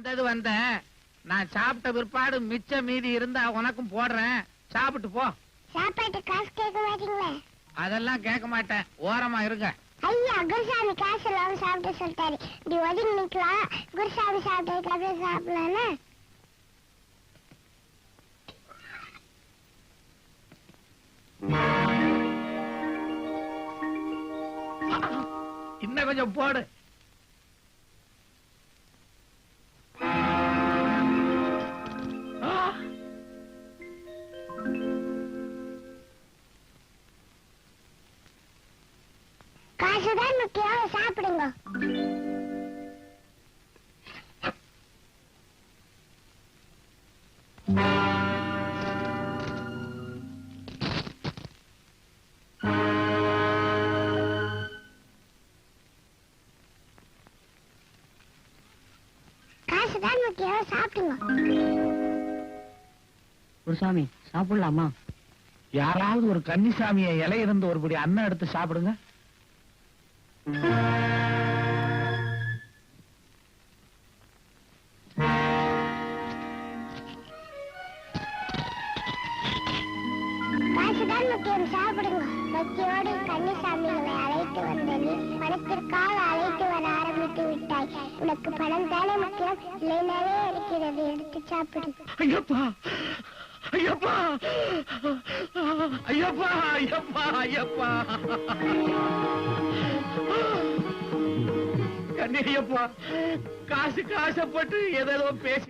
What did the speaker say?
வந்தது வந்த நான் சாப்பிட்ட பிற்பாடு மிச்ச மீதி இருந்தா உனக்கும் போடுறேன், சாப்பிட்டு போ. சாப்பாட்டு காசு கேட்க மாட்டீங்களே? அதெல்லாம் கேட்க மாட்டேன், ஓரமா இருங்க. ஐயா, குருசாமி காசு இல்லாம சாப்பிட்டு சொல்லிட்டாரு. இப்படி ஒதுங்கி நிக்கலாம், குருசாமி சாப்பிட்டதுக்கு அப்படியே சாப்பிடலாம்ல. இன்னும் கொஞ்சம் போடு. காசுதான் முக்கியம், சாப்பிடுங்க. காசுதான் முக்கியம், சாப்பிடுங்க. குருசாமி சாப்பிடலாமா? யாராவது ஒரு கன்னிசாமிய இலை இருந்து ஒருபடி அன்னம் எடுத்து சாப்பிடுங்க. காசுதான் முக்கியம், சாப்பிடுங்க. பக்தியோடு கன்னிசாமிகளை அழைத்து வந்தது பணத்திற்காக அழைத்து வர ஆரம்பித்து விட்டாய். உனக்கு பணம் தானே முக்கியம், இல்லைனாலே இருக்கிறது, எடுத்து சாப்பிடு. ஐயப்பா ஐயப்பா ஐயப்பா ஐயப்பா ஐயப்பா கண்ணி ஐயப்பா, காசு காசப்பட்டு ஏதோ பேசி